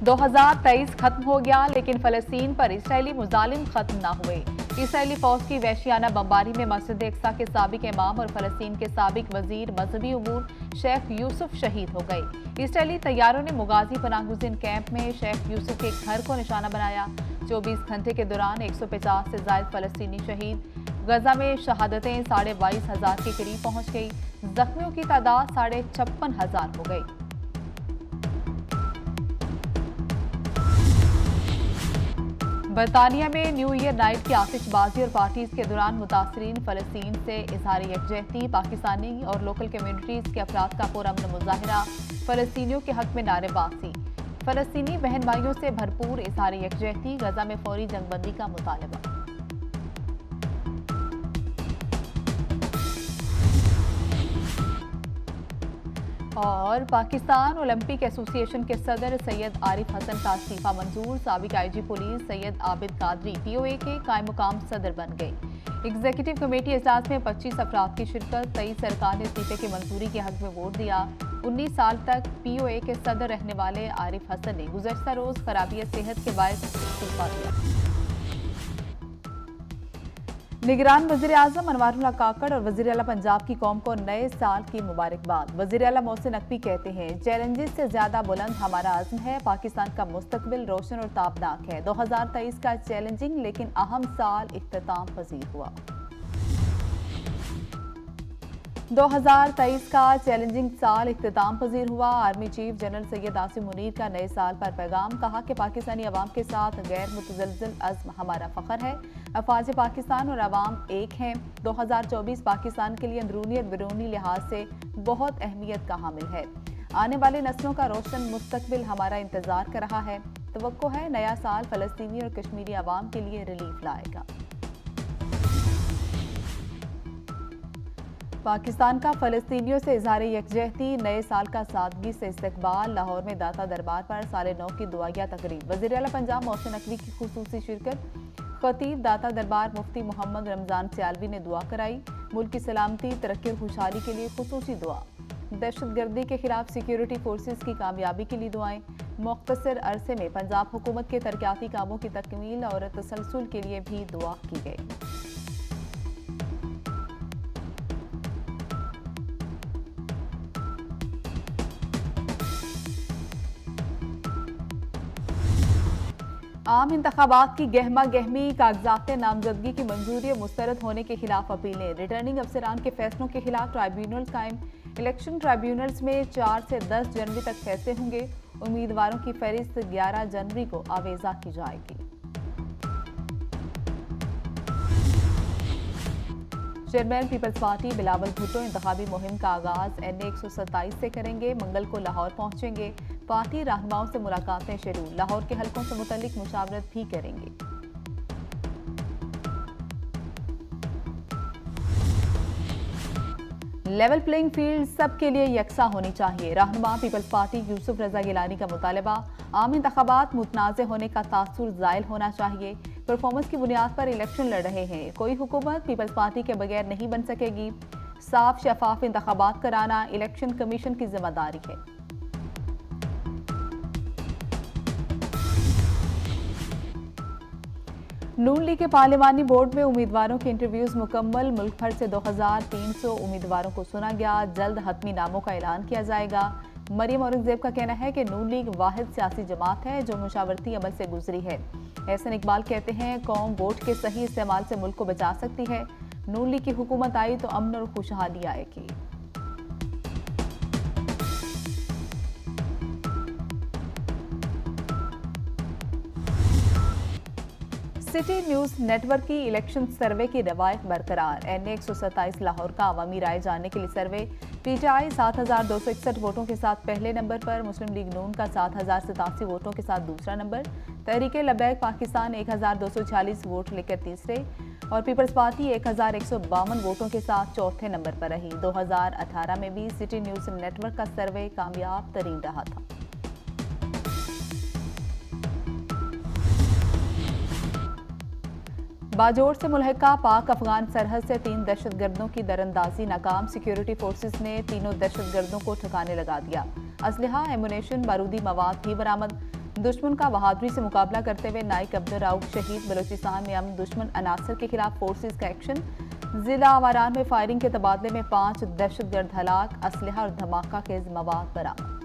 2023 खत्म हो गया, लेकिन फलस्तीन पर इसराइली मुजालिम खत्म ना हुए। इसराइली फौज की वहशियाना बमबारी में मस्जिद अक्सा के साबिक इमाम और फलस्तीन के साबिक वजीर मजहबी उमूर शेख यूसुफ शहीद हो गए। इसराइली तैयारों ने मुगाजी पनाहगुज़ीन कैंप में शेख यूसुफ के घर को निशाना बनाया। 24 घंटे के दौरान 150 से ज्यादा फलस्तीनी शहीद। गजा में शहादतें 22,500 के करीब पहुंच गई। जख्मियों की तादाद 56,500 हो गई। बरतानिया में न्यू ईयर नाइट की आतिशबाजी और पार्टीज के दौरान मुतासरीन फलस्तीन से इजहार यकजहती। पाकिस्तानी और लोकल कम्युनिटीज के अफराद का पुरअमन मुजाहिरा। फलस्तीनियों के हक में नारेबाजी। फलस्तीनी बहन भाइयों से भरपूर इजहार यकजहती। गजा में फौरी जंगबंदी का मुतालबा। और पाकिस्तान ओलंपिक एसोसिएशन के सदर सैयद आरिफ हसन का इस्तीफा मंजूर। साबिक IG police Syed Abid Qadri POA के कायम मुकाम सदर बन गए। एग्जीक्यूटिव कमेटी इजलास में 25 अफराद की शिरकत। 23 सरकार ने इस्तीफे की मंजूरी के हक में वोट दिया। 19 साल तक पीओए के सदर रहने वाले आरिफ हसन ने गुज़श्ता रोज खराबी सेहत के बायस इस्तीफा दिया। निगरान वज़ीर आज़म अनवारुल्लाह काकड़ और वज़ीर आला पंजाब की कौम को नए साल की मुबारकबाद। वज़ीर आला मोहसिन नकवी कहते हैं, चैलेंजेस से ज्यादा बुलंद हमारा आज़म है। पाकिस्तान का मुस्तकबिल रोशन और ताबनाक है। 2023 का चैलेंजिंग लेकिन अहम साल इख्तिताम पजीर हुआ। 2023 का चैलेंजिंग साल इख्तिताम पजीर हुआ। Army chief general Syed Asim Munir का नए साल पर पैगाम। कहा कि पाकिस्तानी अवाम के साथ गैर मुतज़लज़ल अज़्म हमारा फ़ख्र है। अफवाज पाकिस्तान और अवाम एक हैं। 2024 पाकिस्तान के लिए अंदरूनी और बैरूनी लिहाज से बहुत अहमियत का हामिल है। आने वाली नस्लों का रोशन मुस्तकबिल हमारा इंतजार कर रहा है। तवक्को है नया साल फलस्तीनी और कश्मीरी अवाम के लिए रिलीफ लाएगा। पाकिस्तान का फलस्तीनियों से इजहार यकजहती। नए साल का सादगी से इस्तकबाल। लाहौर में दाता दरबार पर साले 9 की दुआया तकरीब। वज़ीर आला पंजाब मोहसिन नकवी की खुसूसी शिरकत। खतीब दाता दरबार मुफ्ती मोहम्मद रमजान सियालवी ने दुआ कराई। मुल्क की सलामती तरक्की और खुशहाली के लिए खुसूसी दुआ। दहशतगर्दी के खिलाफ सिक्योरिटी फोर्सेस की कामयाबी के लिए दुआएं। मुख्तसर अरसे में पंजाब हुकूमत के तरक्याती कामों की तकमील और तसलसल के लिए भी दुआ की गई। आम इंतखाबात की गहमा गहमी। कागजात नामजदगी की मंजूरी मुस्तरद होने के खिलाफ अपीलें। रिटर्निंग अफसरान के फैसलों के खिलाफ ट्राइब्यूनल कायम। इलेक्शन ट्राइब्यूनल्स में 4 से 10 जनवरी तक फैसले होंगे। उम्मीदवारों की फहरिस्त 11 जनवरी को आवेजा की जाएगी। चेयरमैन पीपल्स पार्टी बिलावल भुट्टो इंतखाबी मुहिम का आगाज NA 127 से करेंगे। मंगल को लाहौर पहुंचेंगे। पार्टी रहनुमाओं से मुलाकातें शुरू। लाहौर के हलकों से मुतल्लिक मुशावरत भी करेंगे। लेवल प्लेइंग फील्ड सबके लिए यकसा होनी चाहिए। रहनुमा पीपल्स पार्टी यूसुफ रजा गिलानी का मुतालबा। आम इंतखाबात मुतनाज़ होने का तासुर ज़ायल होना चाहिए। परफॉर्मेंस की बुनियाद पर इलेक्शन लड़ रहे हैं। कोई हुकूमत पीपल्स पार्टी के बगैर नहीं बन सकेगी। साफ शफाफ इंतखाबात कराना इलेक्शन कमीशन की जिम्मेदारी है। नून लीग के पार्लिमानी बोर्ड में उम्मीदवारों के इंटरव्यूज मुकम्मल। मुल्क भर से 2300 उम्मीदवारों को सुना गया। जल्द हतमी नामों का ऐलान किया जाएगा। मरियम औरंगजेब का कहना है कि नून लीग वाहिद सियासी जमात है जो मुशावरती अमल से गुजरी है। एहसन इकबाल कहते हैं, कौम वोट के सही इस्तेमाल से मुल्क को बचा सकती है। नून लीग की हुकूमत आई तो अमन और खुशहाली आएगी। सिटी न्यूज नेटवर्क की इलेक्शन सर्वे की रवायत बरकरार। NA 127 लाहौर का अवामी राय जानने के लिए सर्वे। PTI 7,261 वोटों के साथ पहले नंबर पर। मुस्लिम लीग नून का 7,087 वोटों के साथ दूसरा नंबर। तहरीके लबैक पाकिस्तान 1,246 वोट लेकर तीसरे और पीपल्स पार्टी 1,152 वोटों के साथ चौथे नंबर पर रही। 2018 में भी सिटी न्यूज नेटवर्क का सर्वे कामयाब तरीन रहा था। बाजोड़ से मुल्हिका पाक अफगान सरहद से 3 दहशतगर्दों की दरअंदाजी नाकाम। सिक्योरिटी फोर्सेस ने तीनों दहशतगर्दों को ठिकाने लगा दिया। असलहा, एमुनेशन, बारूदी मवाद भी बरामद। दुश्मन का बहादुरी से मुकाबला करते हुए नाइक अब्दुल राउफ शहीद। बलूचिस्तान में अमन दुश्मन अनासर के खिलाफ फोर्सेज का एक्शन। जिला आवारान में फायरिंग के तबादले में 5 दहशतगर्द हलाक। असलहा और धमाका के मवाद बरामद।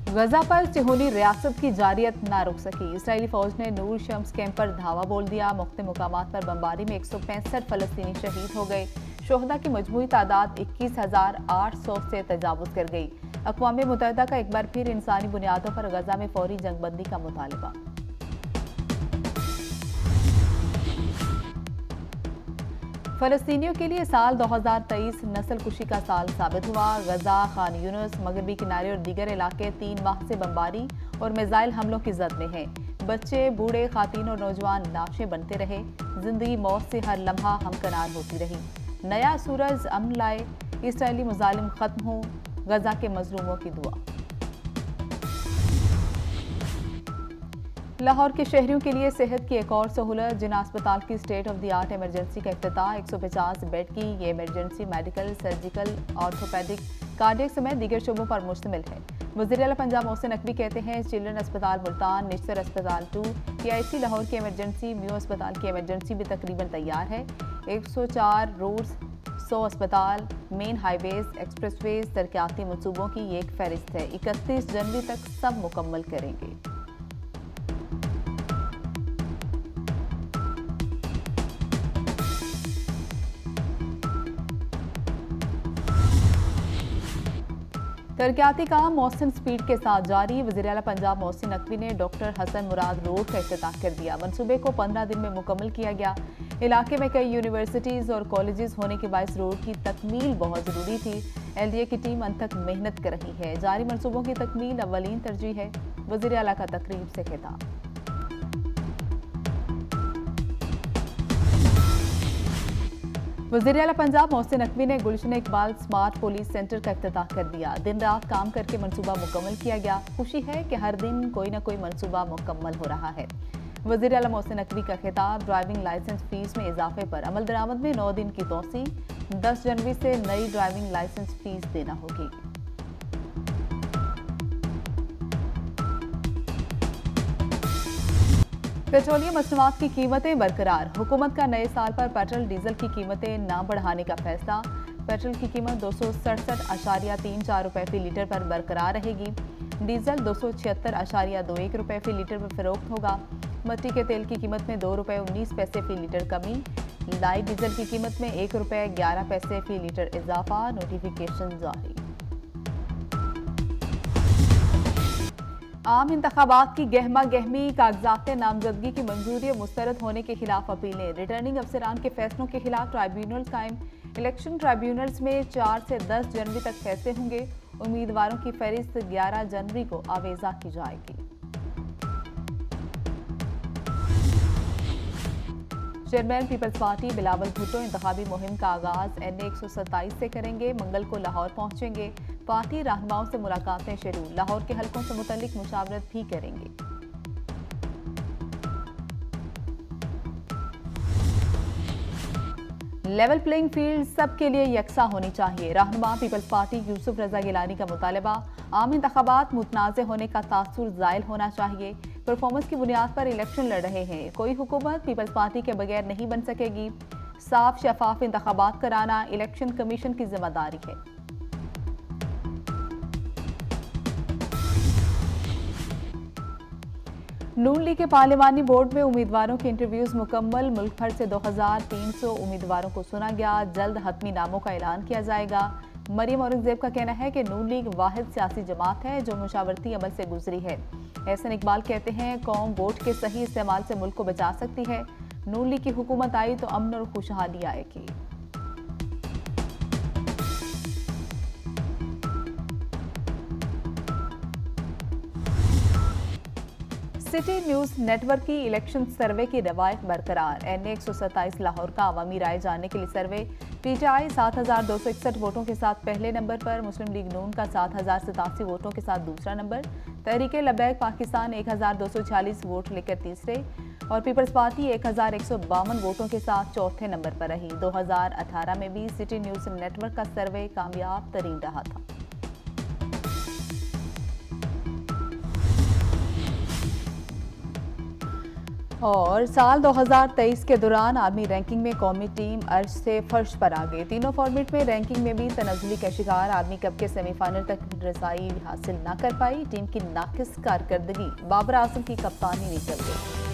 गजा पर सिहोनी रियासत की जारियत ना रुक सकी। इसराइली फौज ने नूर शम्स कैंप पर धावा बोल दिया। मुख्तलिफ मुकामात पर बमबारी में 165 फलस्तीनी शहीद हो गए। शोहदा की मजमूई तादाद 21,800 से तजावुज कर गई। अक़वाम मुत्तहिदा का एक बार फिर इंसानी बुनियादों पर गजा में फौरी जंगबंदी का मुतालबा। फलस्तीनियों के लिए साल 2023 नस्ल कुशी का साल साबित हुआ। गजा, खान यूनुस, मगरबी किनारे और दीगर इलाके 3 माह से बमबारी और मिसाइल हमलों की जद में हैं। बच्चे, बूढ़े, खातीन और नौजवान लाशें बनते रहे। जिंदगी मौत से हर लम्हा हमकनार होती रही। नया सूरज अमन लाए, इसराइली मुजालिम खत्म हो, गजा के मजलूमों की दुआ। लाहौर के शहरियों के लिए सेहत की एक और सहूलत। जिना अस्पताल की state of the art emergency का इफ्तिताह। 150 बेड की ये emergency medical, surgical, orthopaedic, cardiac समेत दीगर शोबों पर मुश्तमिल है। वज़ीर आला पंजाब मोहसिन नकवी कहते हैं चिल्ड्रन अस्पताल मुल्तान, निश्तर अस्पताल 2, PIC लाहौर की इमरजेंसी, म्यू अस्पताल की इमरजेंसी भी तकरीबन तैयार है। 104 रोड्स, 100 अस्पताल, मेन हाईवेज, एक्सप्रेसवेज, तरक्याती मनसूबों की ये एक फहरिस्त है। 31 जनवरी तक सब मुकम्मल करेंगे। तरक्याती काम मौसम स्पीड के साथ जारी। वज़ीर आला पंजाब मोहसिन नकवी ने डॉक्टर हसन मुराद रोड का इफ्तिताह कर दिया। मंसूबे को 15 दिन में मुकम्मल किया गया। इलाके में कई यूनिवर्सिटीज़ और कॉलेजेस होने के बायस रोड की तकमील बहुत ज़रूरी थी। LDA की टीम अंत तक मेहनत कर रही है। जारी मंसूबों की तकमील अव्वलीन तरजीह है। वज़ीर आला का तकरीब से खिताब। वज़ीर आला पंजाब मोहसिन नकवी ने गुलशन इकबाल स्मार्ट पुलिस सेंटर का इफ्तिताह कर दिया। दिन रात काम करके मंसूबा मुकम्मल किया गया। खुशी है कि हर दिन कोई न कोई मंसूबा मुकम्मल हो रहा है। वज़ीर आला मोहसिन नकवी का खिताब। ड्राइविंग लाइसेंस फीस में इजाफे पर अमल दरामद में 9 दिन की तोसी। 10 जनवरी से नई ड्राइविंग लाइसेंस फीस देना होगी। पेट्रोलियम मसनूआत की कीमतें बरकरार। हुकूमत का नए साल पर पेट्रोल डीजल की कीमतें न बढ़ाने का फैसला। पेट्रोल की कीमत 267.34 रुपये फी लीटर पर बरकरार रहेगी। डीजल 276.21 रुपये फी लीटर पर फरोख्त होगा। मट्टी के तेल की कीमत में 2 रुपये 19 पैसे फी लीटर कमी। लाइट डीजल की कीमत में 1 रुपये 11 पैसे फी लीटर इजाफा। नोटिफिकेशन जारी। आम इंतखाबात की गहमा गहमी, कागजात नामजदगी की मंजूरी मुस्तरद होने के खिलाफ अपीलें। रिटर्निंग अफसरान के फैसलों के खिलाफ ट्राइब्यूनल कायम। इलेक्शन ट्राइब्यूनल्स में 4 से 10 जनवरी तक फैसले होंगे। उम्मीदवारों की फहरिस्त 11 जनवरी को आवेजा की जाएगी। चेयरमैन पीपल्स पार्टी बिलावल भुट्टो इंतखाबी मुहिम का आगाज NA 127 से करेंगे। मंगल को लाहौर पहुंचेंगे। पार्टी रहनुमाओं से मुलाकातें शुरू। लाहौर के हलकों से मुतल्लिक मुशावरत भी करेंगे। लेवल प्लेइंग फील्ड सबके लिए यकसा होनी चाहिए। रहनुमा पीपल्स पार्टी यूसुफ रजा गिलानी का मुतालबा। आम इंतखाबात मुतनाज़ होने का तासुर ज़ायल होना चाहिए। परफॉर्मेंस की बुनियाद पर इलेक्शन लड़ रहे हैं। कोई हुकूमत पीपल्स पार्टी के बगैर नहीं बन सकेगी। साफ शफाफ इंतखाबात कराना इलेक्शन कमीशन की जिम्मेदारी है। नून लीग के पार्लिमानी बोर्ड में उम्मीदवारों के इंटरव्यूज मुकम्मल। मुल्क भर से 2300 उम्मीदवारों को सुना गया। जल्द हतमी नामों का ऐलान किया जाएगा। मरियम औरंगजेब का कहना है कि नून लीग वाहिद सियासी जमात है जो मुशावरती अमल से गुजरी है। एहसन इकबाल कहते हैं कौम वोट के सही इस्तेमाल से मुल्क को बचा सकती है। नून लीग की हुकूमत आई तो अमन और खुशहाली आएगी। सिटी न्यूज नेटवर्क की इलेक्शन सर्वे की रवायत बरकरार। NA 127 लाहौर का अवामी राय जानने के लिए सर्वे। PTI 7261 वोटों के साथ पहले नंबर पर। मुस्लिम लीग नून का 7087 वोटों के साथ दूसरा नंबर। तहरीक लबैक पाकिस्तान 1246 वोट लेकर तीसरे। और पीपल्स पार्टी 1152 वोटों के साथ चौथे नंबर पर रही। 2018 में भी सिटी न्यूज नेटवर्क का सर्वे कामयाब तरीन रहा था। और साल 2023 के दौरान आर्मी रैंकिंग में कौमी टीम अर्श से फर्श पर आ गई। तीनों फॉर्मेट में रैंकिंग में भी तनज़्ज़ुली का शिकार। आर्मी कप के सेमीफाइनल तक रसाई हासिल न कर पाई। टीम की नाकिस कारकर्दगी बाबर आजम की कप्तानी निकल गई।